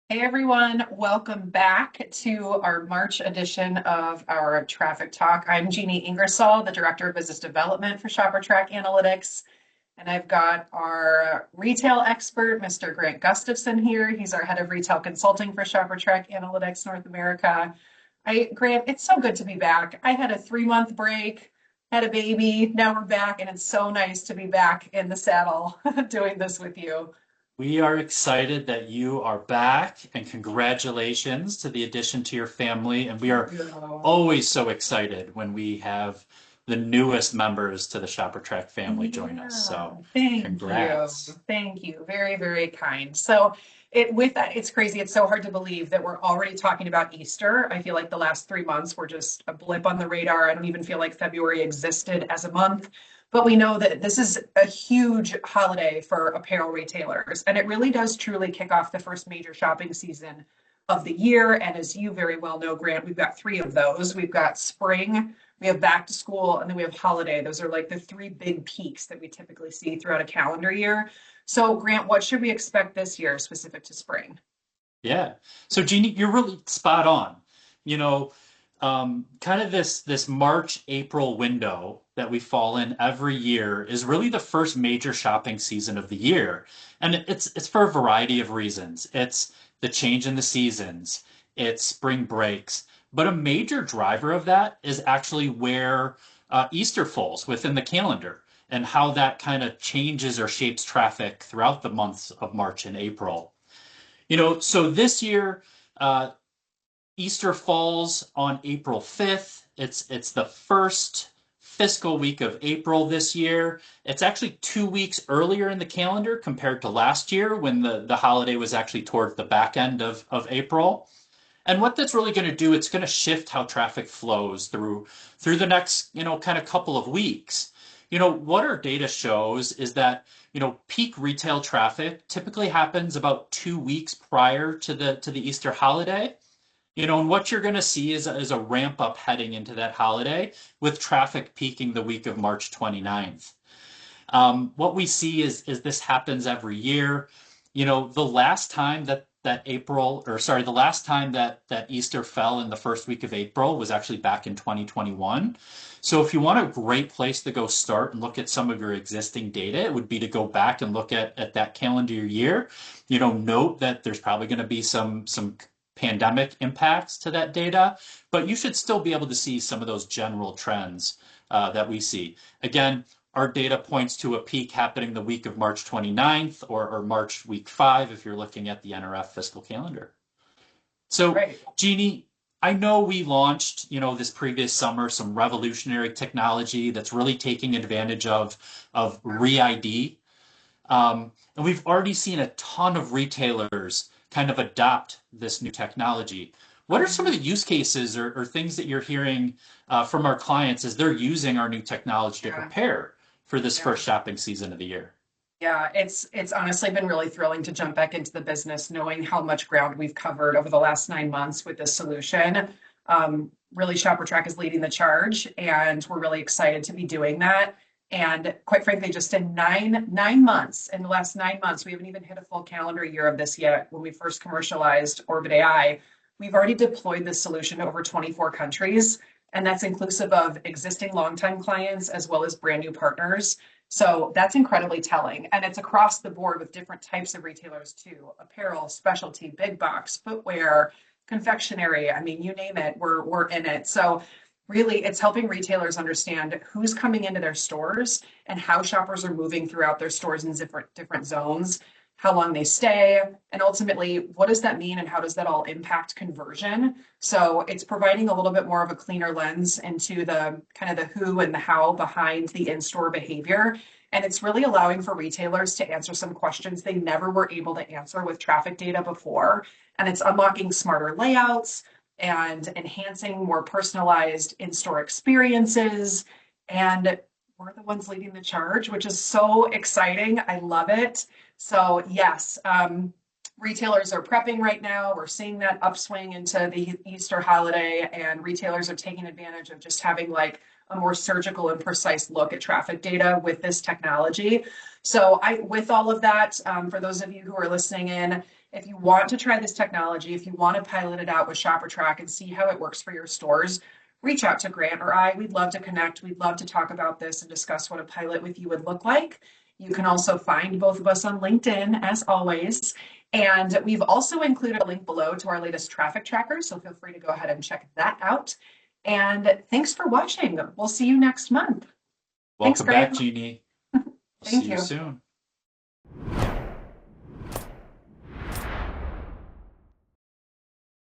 Hey everyone, welcome back to our March edition of our Traffic Talk. I'm Jeanne Ingersoll, the Director of Business Development for ShopperTrak Analytics, and I've got our retail expert, Mr. Grant Gustafson here. He's our Head of Retail Consulting for ShopperTrak Analytics North America. Grant, it's so good to be back. I had a 3-month break, had a baby, now we're back, and it's so nice to be back in the saddle doing this with you. We are excited that you are back and congratulations to the addition to your family. And we are Yeah. always so excited when we have the newest members to the ShopperTrak family join us. Yeah, So thank you. congrats. Thank you. Very, very kind. So it with that, it's crazy. It's so hard to believe that we're already talking about Easter. I feel like the last 3 months were just a blip on the radar. I don't even feel like February existed as a month. But we know that this is a huge holiday for apparel retailers, and it really does truly kick off the first major shopping season of the year. And as you very well know, Grant, we've got three of those. We've got spring, we have back to school, and then we have holiday. Those are like the three big peaks that we typically see throughout a calendar year. So, Grant, what should we expect this year specific to spring? Yeah. So Jeannie, you're really spot on. You know, kind of this March, April window that we fall in every year is really the first major shopping season of the year. And it's for a variety of reasons. It's the change in the seasons, it's spring breaks. But a major driver of that is actually where Easter falls within the calendar and how that kind of changes or shapes traffic throughout the months of March and April. So this year, uh, Easter falls on April 5th. It's the first fiscal week of April this year. It's actually 2 weeks earlier in the calendar compared to last year when the holiday was actually towards the back end of April. And what that's really going to do, it's going to shift how traffic flows through the next, kind of couple of weeks. What our data shows is that, peak retail traffic typically happens about 2 weeks prior to the Easter holiday. And what you're going to see is a ramp up heading into that holiday with traffic peaking the week of March 29th. What we see is this happens every year. The last time the last time that Easter fell in the first week of April was actually back in 2021. So if you want a great place to go start and look at some of your existing data, it would be to go back and look at that calendar year. Note that there's probably going to be some pandemic impacts to that data, but you should still be able to see some of those general trends that we see. Again, our data points to a peak happening the week of March 29th or March week 5 if you're looking at the NRF fiscal calendar. So, Right. Jeannie, I know we launched, this previous summer some revolutionary technology that's really taking advantage of re-ID. And we've already seen a ton of retailers kind of adopt this new technology. What are some of the use cases or things that you're hearing from our clients as they're using our new technology to Yeah. prepare for this Yeah. first shopping season of the year? Yeah, it's honestly been really thrilling to jump back into the business, knowing how much ground we've covered over the last 9 months with this solution. Really, ShopperTrak is leading the charge, and we're really excited to be doing that. And quite frankly, just in nine months, in the last 9 months, we haven't even hit a full calendar year of this yet. When we first commercialized Orbit AI, we've already deployed this solution to over 24 countries, and that's inclusive of existing longtime clients as well as brand new partners. So that's incredibly telling. And it's across the board with different types of retailers too: apparel, specialty, big box, footwear, confectionery. I mean, you name it, we're in it. So really it's helping retailers understand who's coming into their stores and how shoppers are moving throughout their stores in different zones, how long they stay, and ultimately what does that mean and how does that all impact conversion. So it's providing a little bit more of a cleaner lens into the kind of the who and the how behind the in-store behavior. And it's really allowing for retailers to answer some questions they never were able to answer with traffic data before. And it's unlocking smarter layouts and enhancing more personalized in-store experiences. And we're the ones leading the charge, which is so exciting. I love it. So yes, retailers are prepping right now. We're seeing that upswing into the Easter holiday, and retailers are taking advantage of just having like a more surgical and precise look at traffic data with this technology. So with all of that, for those of you who are listening in, If you want to try this technology, if you want to pilot it out with ShopperTrak and see how it works for your stores, reach out to Grant or I. We'd love to connect. We'd love to talk about this and discuss what a pilot with you would look like. You can also find both of us on LinkedIn, as always. And we've also included a link below to our latest traffic tracker, so feel free to go ahead and check that out. And thanks for watching. We'll see you next month. Thanks, Welcome back, Grant. Jeannie. See Thank you you. soon.